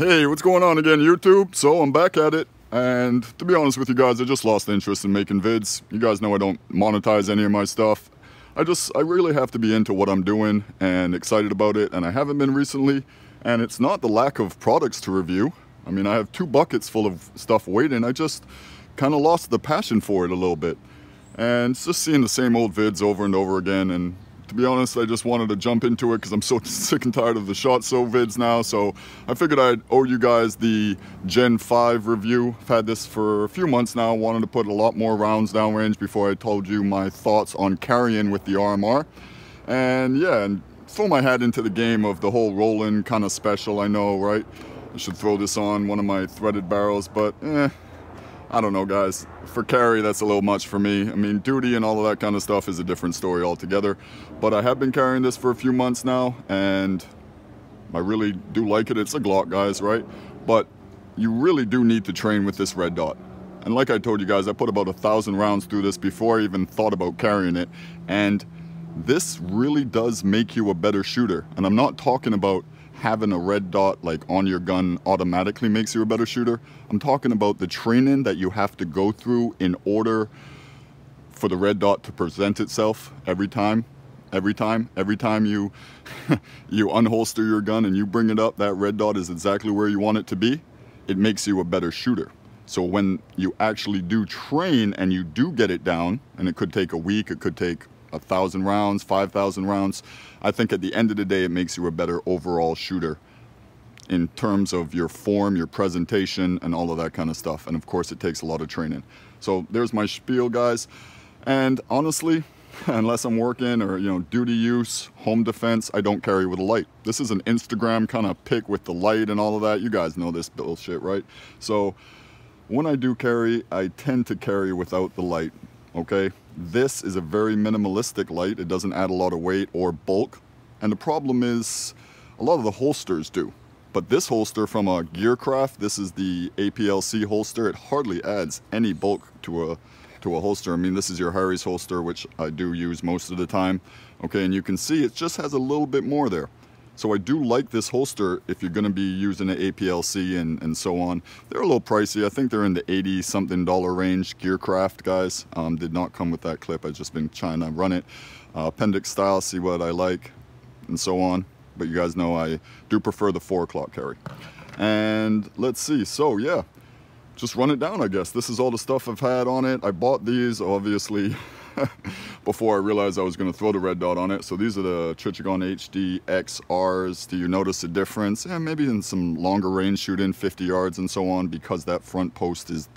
Hey, what's going on again, YouTube? So I'm back at it, and to be honest with you guys, I just lost interest in making vids. You guys know I don't monetize any of my stuff. I really have to be into what I'm doing and excited about it, and I haven't been recently, and it's not the lack of products to review. I mean, I have 2 buckets full of stuff waiting. I just kind of lost the passion for it a little bit. And it's just seeing the same old vids over and over again, and to be honest, I just wanted to jump into it because I'm so sick and tired of the shot so vids now. So I figured I'd owe you guys the Gen 5 review. I've had this for a few months now. Wanted to put a lot more rounds downrange before I told you my thoughts on carrying with the RMR. And yeah, and throw my hat into the game of the whole rolling kind of special. I know, right? I should throw this on one of my threaded barrels, but I don't know, guys. For carry, that's a little much for me. I mean, duty and all of that kind of stuff is a different story altogether. But I have been carrying this for a few months now, and I really do like it. It's a Glock, guys, right? But you really do need to train with this red dot. And like I told you guys, I put about 1,000 rounds through this before I even thought about carrying it. And this really does make you a better shooter. And I'm not talking about having a red dot like on your gun automatically makes you a better shooter. I'm talking about the training that you have to go through in order for the red dot to present itself every time you you unholster your gun and you bring it up, that red dot is exactly where you want it to be. It makes you a better shooter. So when you actually do train and you do get it down, and it could take a week, it could take 1,000 rounds, 5,000 rounds, I think at the end of the day it makes you a better overall shooter in terms of your form, your presentation, and all of that kind of stuff. And of course it takes a lot of training. So there's my spiel, guys. And honestly, unless I'm working or duty use, home defense, I don't carry with a light. This is an Instagram kind of pic with the light and all of that. You guys know this bullshit, right? So when I do carry, I tend to carry without the light. Okay, this is a very minimalistic light. It doesn't add a lot of weight or bulk. And the problem is a lot of the holsters do. But this holster from a Gearcraft, this is the APLc holster, it hardly adds any bulk to a holster. I mean, this is your Harry's holster, which I do use most of the time. Okay, and you can see it just has a little bit more there. So I do like this holster if you're going to be using an APLc and so on. They're a little pricey. I think they're in the $80-something range. Gearcraft, guys. Did not come with that clip. I've just been trying to run it appendix style, see what I like, and so on. But you guys know I do prefer the 4 o'clock carry. And let's see. So yeah, just run it down, I guess. This is all the stuff I've had on it. I bought these, obviously, before I realized I was going to throw the red dot on it. So these are the Trijicon HD XRs. Do you notice a difference? Yeah, maybe in some longer range shooting, 50 yards and so on, because that front post is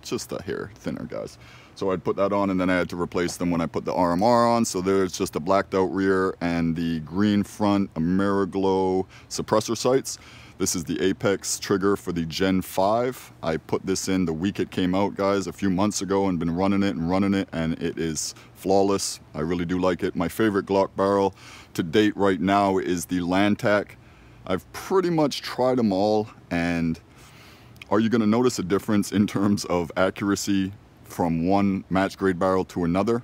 just a hair thinner, guys. So I'd put that on, and then I had to replace them when I put the RMR on. So there's just a blacked out rear and the green front Ameriglow suppressor sights. This is the Apex trigger for the Gen 5. I put this in the week it came out, guys, a few months ago, and been running it, and it is flawless. I really do like it. My favorite Glock barrel to date right now is the Lantac. I've pretty much tried them all, and are you going to notice a difference in terms of accuracy from one match grade barrel to another?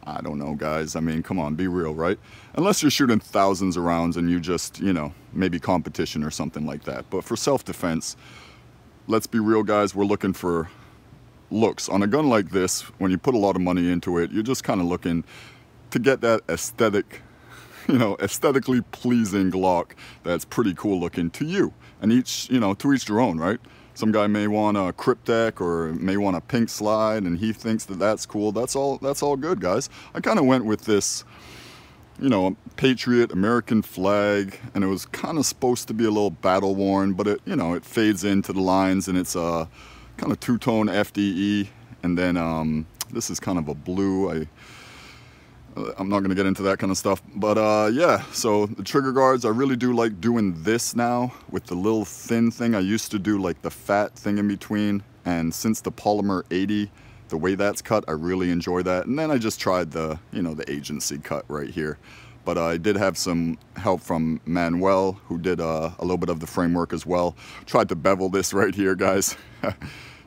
I don't know, guys. I mean, come on, be real, right? Unless you're shooting thousands of rounds and you just, maybe competition or something like that. But for self-defense, let's be real, guys, we're looking for looks. On a gun like this, when you put a lot of money into it, you're just kind of looking to get that aesthetic, aesthetically pleasing Glock that's pretty cool looking to you. And to each their own, right? Some guy may want a cryptek or may want a pink slide, and he thinks that that's cool. That's all good, guys. I kind of went with this, Patriot American flag, and it was kind of supposed to be a little battle worn, but it fades into the lines, and it's a kind of two-tone FDE, and then this is kind of a blue. I'm not going to get into that kind of stuff, but yeah, so the trigger guards, I really do like doing this now with the little thin thing. I used to do like the fat thing in between, and since the Polymer 80, the way that's cut, I really enjoy that. And then I just tried the, the agency cut right here. But I did have some help from Manuel, who did a little bit of the framework as well. Tried to bevel this right here, guys. It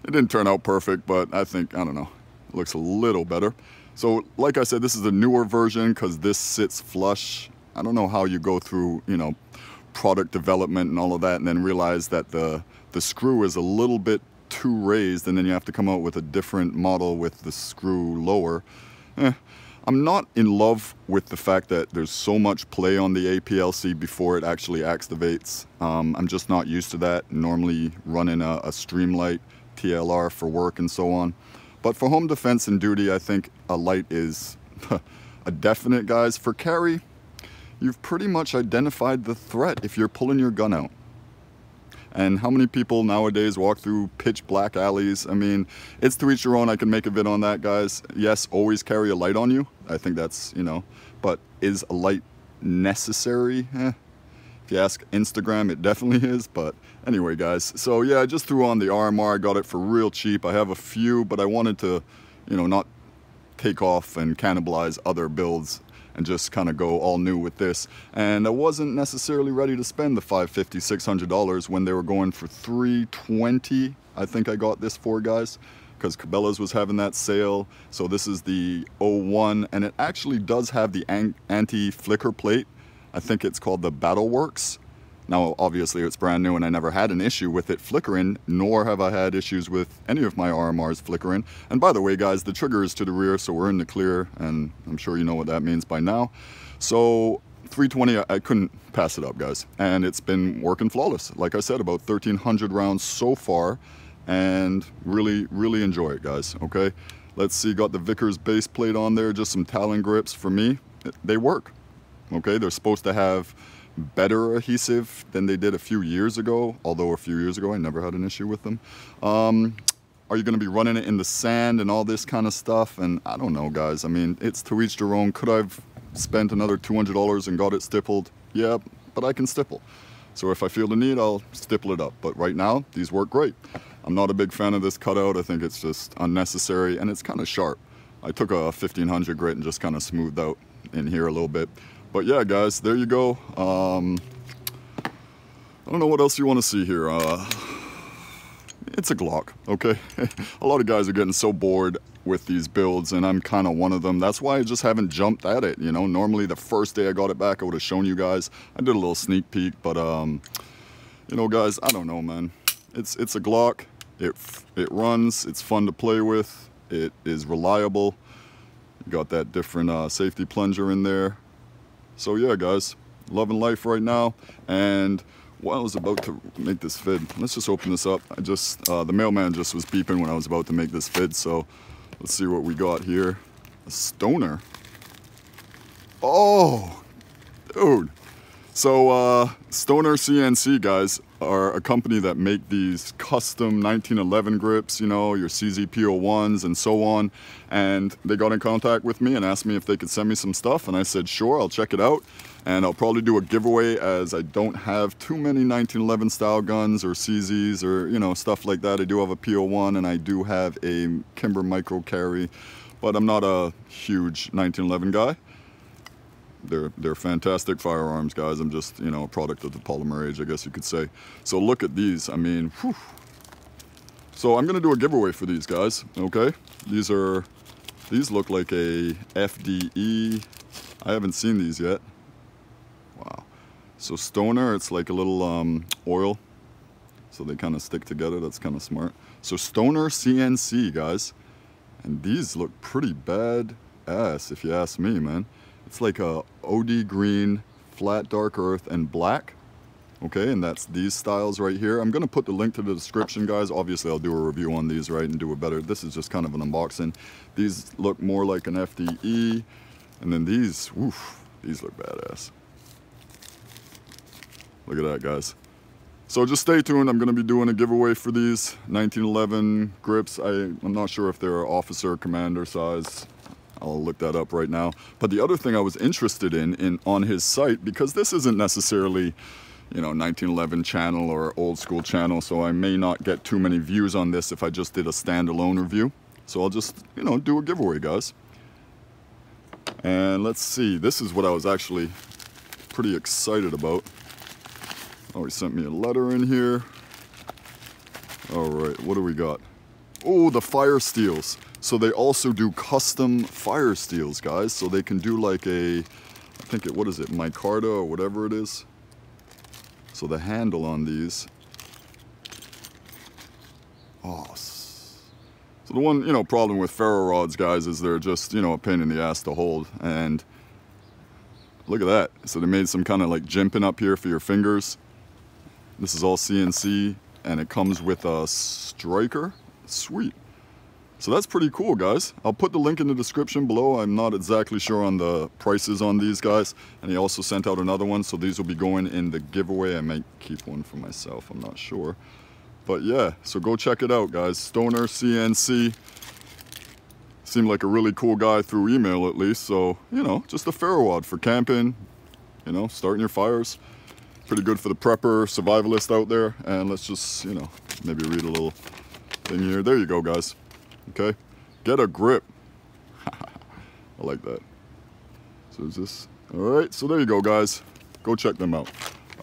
didn't turn out perfect, but I don't know, it looks a little better. So like I said, this is a newer version because this sits flush. I don't know how you go through, product development and all of that, and then realize that the screw is a little bit too raised, and then you have to come out with a different model with the screw lower. I'm not in love with the fact that there's so much play on the APLc before it actually activates. I'm just not used to that. Normally running a Streamlight TLR for work and so on. But for home defense and duty, I think a light is a definite, guys. For carry, you've pretty much identified the threat if you're pulling your gun out. And how many people nowadays walk through pitch black alleys? I mean, it's to each your own. I can make a vid on that, guys. Yes, always carry a light on you. I think that's, you know, but is a light necessary? If you ask Instagram, it definitely is. But anyway, guys, so yeah, I just threw on the RMR. I got it for real cheap. I have a few, but I wanted to, you know, not take off and cannibalize other builds and just kind of go all new with this. And I wasn't necessarily ready to spend the $550, $600 when they were going for $320. I think I got this for, guys, because Cabela's was having that sale. So this is the 01, and it actually does have the anti-flicker plate. I think it's called the BattleWerk. Now, obviously, it's brand new, and I never had an issue with it flickering, nor have I had issues with any of my RMRs flickering. And by the way, guys, the trigger is to the rear, so we're in the clear, and I'm sure you know what that means by now. So 320, I couldn't pass it up, guys. And it's been working flawless. Like I said, about 1,300 rounds so far, and really, really enjoy it, guys, okay? Let's see, got the Vickers base plate on there, just some Talon Grips. For me, they work, okay? They're supposed to have better adhesive than they did a few years ago, although a few years ago I never had an issue with them. Are you going to be running it in the sand and all this kind of stuff? And I don't know, guys. I mean, it's to each their own. Could I've spent another $200 and got it stippled? Yeah, but I can stipple. So if I feel the need, I'll stipple it up. But right now, these work great. I'm not a big fan of this cutout. I think it's just unnecessary, and it's kind of sharp. I took a 1500 grit and just kind of smoothed out in here a little bit. But yeah, guys, there you go. I don't know what else you want to see here. It's a Glock, okay? A lot of guys are getting so bored with these builds, and I'm kind of one of them. That's why I just haven't jumped at it, you know? Normally, the first day I got it back, I would have shown you guys. I did a little sneak peek, but, you know, guys, I don't know, man. It's a Glock. It runs. It's fun to play with. It is reliable. You got that different safety plunger in there. So yeah, guys, loving life right now. And while I was about to make this vid, let's just open this up. I just, the mailman just was beeping when I was about to make this vid, so let's see what we got here. A Stoner. Oh, dude. So Stoner CNC, guys, are a company that make these custom 1911 grips, you know, your CZP01s and so on. And they got in contact with me and asked me if they could send me some stuff. And I said, sure, I'll check it out. And I'll probably do a giveaway, as I don't have too many 1911 style guns or CZs or, you know, stuff like that. I do have a P01 and I do have a Kimber micro carry, but I'm not a huge 1911 guy. They're fantastic firearms, guys. I'm just, you know, a product of the polymer age, I guess you could say. So look at these. I mean, whew. So I'm gonna do a giveaway for these guys, okay? These look like a FDE. I haven't seen these yet. Wow. So Stoner, it's like a little oil, so they kind of stick together. That's kind of smart. So Stoner CNC, guys, and these look pretty bad ass if you ask me, man. It's like a OD green, flat dark earth, and black. Okay, and that's these styles right here. I'm gonna put the link to the description, guys. Obviously, I'll do a review on these, right, and do a better. This is just kind of an unboxing. These look more like an FDE, and then these, woof, these look badass. Look at that, guys. So just stay tuned. I'm gonna be doing a giveaway for these 1911 grips. I'm not sure if they're officer or commander size. I'll look that up right now. But the other thing I was interested in on his site, because this isn't necessarily, you know, 1911 channel or old school channel, so I may not get too many views on this if I just did a standalone review. So I'll just, you know, do a giveaway, guys. And let's see, this is what I was actually pretty excited about. Oh, he sent me a letter in here. All right, what do we got? Oh, the fire steels. So they also do custom fire steels, guys. So they can do like a, I think what is it, micarta or whatever it is. So the handle on these, so the one, you know, problem with ferro rods, guys, is they're just, you know, a pain in the ass to hold. And look at that. So they made some kind of like jimping up here for your fingers. This is all CNC, and it comes with a striker. Sweet. So that's pretty cool, guys. I'll put the link in the description below. I'm not exactly sure on the prices on these guys. And he also sent out another one, so these will be going in the giveaway. I might keep one for myself, I'm not sure. But yeah, so go check it out, guys. Stoner CNC. Seemed like a really cool guy through email, at least. So, you know, just a ferro rod for camping, you know, starting your fires. Pretty good for the prepper, survivalist out there. And let's just, you know, maybe read a little thing here. There you go, guys. Okay, get a grip. I like that. So is this, all right, so there you go, guys. Go check them out.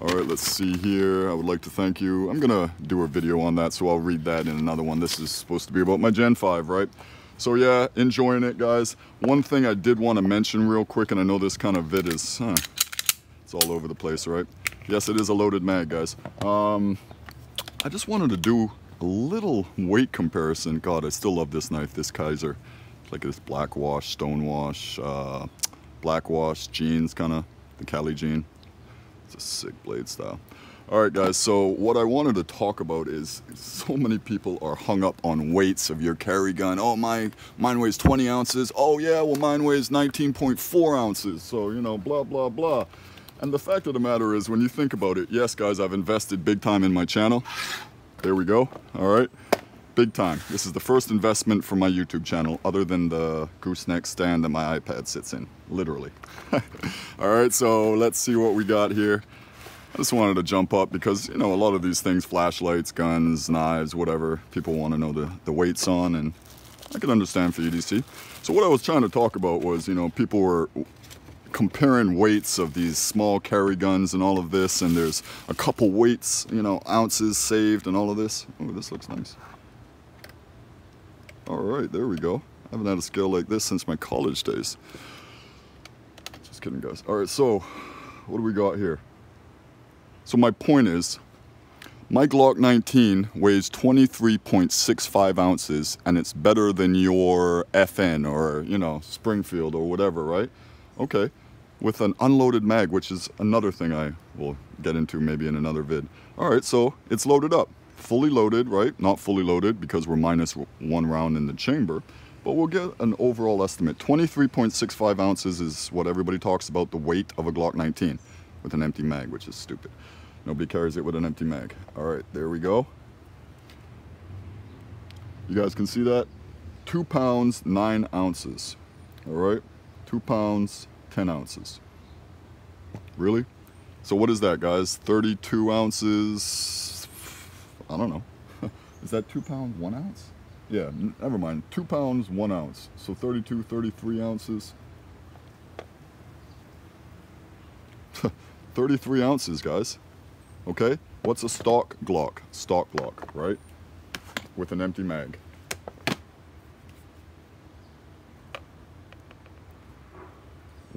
All right, let's see here. I would like to thank you. I'm gonna do a video on that, so I'll read that in another one. This is supposed to be about my Gen 5, right? So yeah, enjoying it, guys. One thing I did want to mention real quick, and I know this kind of vid is, it's all over the place, right? Yes, it is a loaded mag, guys. I just wanted to do a little weight comparison. God, I still love this knife, this Kaiser. Like this black wash, stone wash, black wash jeans, kind of the Cali jean. It's a sick blade style. All right, guys, so what I wanted to talk about is so many people are hung up on weights of your carry gun. Oh, mine weighs 20 ounces. Oh yeah, well mine weighs 19.4 ounces. So, you know, blah, blah, blah. And the fact of the matter is, when you think about it, yes, guys, I've invested big time in my channel. There we go, all right, big time. This is the first investment for my YouTube channel other than the gooseneck stand that my iPad sits in, literally. All right, so let's see what we got here. I just wanted to jump up because, you know, a lot of these things, flashlights, guns, knives, whatever, people want to know the weights on, and I can understand for EDC. So what I was trying to talk about was, you know, people were comparing weights of these small carry guns and all of this, and there's a couple weights, you know, ounces saved and all of this. Oh, this looks nice. All right, there we go. I haven't had a scale like this since my college days. Just kidding, guys. All right, so what do we got here? So my point is, my Glock 19 weighs 23.65 ounces, and it's better than your FN or, you know, Springfield or whatever, right? Okay, with an unloaded mag, which is another thing I will get into maybe in another vid. All right, so it's loaded up, fully loaded, right? Not fully loaded because we're minus 1 round in the chamber, but we'll get an overall estimate. 23.65 ounces is what everybody talks about, the weight of a Glock 19 with an empty mag, which is stupid. Nobody carries it with an empty mag. All right, there we go. You guys can see that? 2 pounds, 9 ounces. All right. 2 pounds, 10 ounces. Really? So what is that, guys? 32 ounces, I don't know. Is that 2 pounds, 1 ounce? Yeah, never mind. 2 pounds, 1 ounce. So 32, 33 ounces. 33 ounces, guys. Okay? What's a stock Glock? Stock Glock, right? With an empty mag.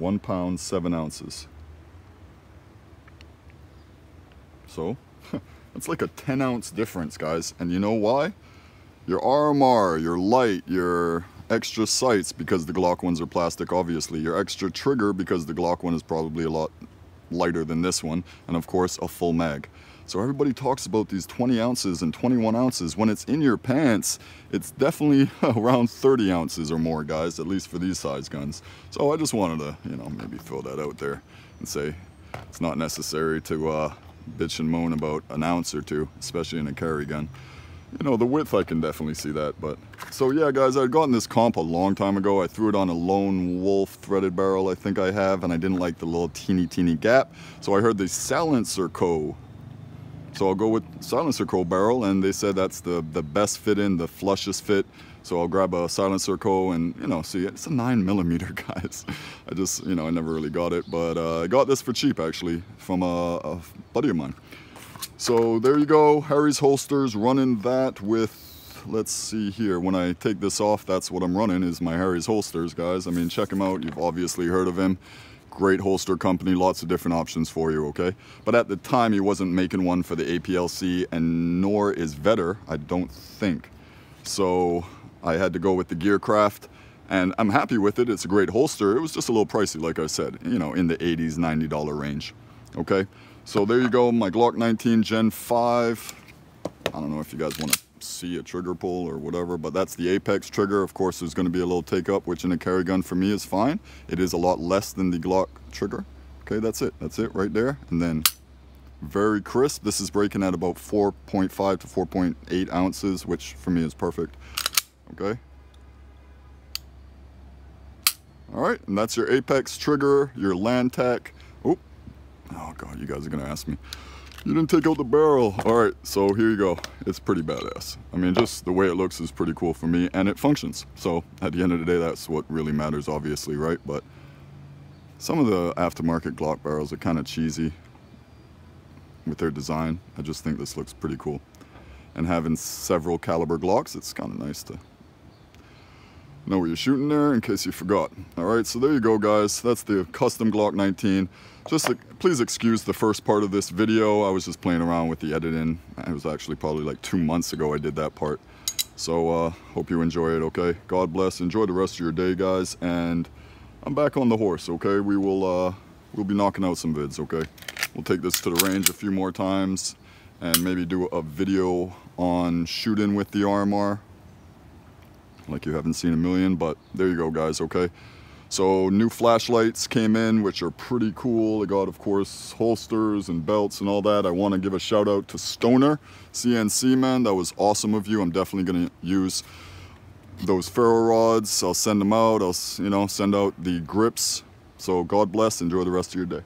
£1 pound, 7 ounces. So, it's like a 10-ounce difference, guys. And you know why? Your RMR, your light, your extra sights, because the Glock ones are plastic, obviously. Your extra trigger, because the Glock one is probably a lot lighter than this one. And of course, a full mag. So everybody talks about these 20 ounces and 21 ounces. When it's in your pants, it's definitely around 30 ounces or more, guys, at least for these size guns. So I just wanted to, you know, maybe throw that out there and say it's not necessary to bitch and moan about an ounce or two, especially in a carry gun. You know, the width, I can definitely see that. But so yeah, guys, I'd gotten this comp a long time ago. I threw it on a Lone Wolf threaded barrel, I think I have, and I didn't like the little teeny gap. So I heard the Silencer Co. So I'll go with Silencer Co barrel, and they said that's the best fit in, the flushest fit. So I'll grab a Silencer Co and, you know, see, it's a 9mm, guys. I just, you know, I never really got it, but I got this for cheap, actually, from a buddy of mine. So there you go, Harry's holsters, running that with, let's see here, when I take this off, that's what I'm running, is my Harry's holsters, guys. I mean, check him out, you've obviously heard of him. great holster company, lots of different options for you, okay? But at the time, he wasn't making one for the APLC, and nor is Vetter, I don't think. So I had to go with the Gearcraft, and I'm happy with it. It's a great holster. It was just a little pricey, like I said, you know, in the $80s, $90 range, okay? So there you go, my Glock 19 Gen 5. I don't know if you guys want to see a trigger pull or whatever, but that's the Apex trigger. Of course, there's going to be a little take up, which in a carry gun for me is fine. It is a lot less than the Glock trigger. Okay, that's it right there. And then very crisp. This is breaking at about 4.5 to 4.8 ounces, which for me is perfect. Okay. All right, and that's your Apex trigger, your Lantac. Oh God, you guys are gonna ask me, you didn't take out the barrel. All right, so here you go. It's pretty badass. I mean, just the way it looks is pretty cool for me, and it functions. So at the end of the day, that's what really matters, obviously, right? But some of the aftermarket Glock barrels are kind of cheesy with their design. I just think this looks pretty cool. And having several caliber Glocks, it's kind of nice to know where you're shooting there in case you forgot. All right, so there you go, guys. That's the custom Glock 19. Just please excuse the first part of this video. I was just playing around with the editing. It was actually probably like 2 months ago I did that part. So hope you enjoy it, okay? God bless. Enjoy the rest of your day, guys. And I'm back on the horse, okay? We'll be knocking out some vids, okay? We'll take this to the range a few more times and maybe do a video on shooting with the RMR. Like you haven't seen a million, but there you go, guys, okay? So new flashlights came in, which are pretty cool. They got, of course, holsters and belts and all that. I want to give a shout out to Stoner, CNC, man. That was awesome of you. I'm definitely going to use those ferro rods. I'll send them out. I'll, you know, send out the grips. So God bless. Enjoy the rest of your day.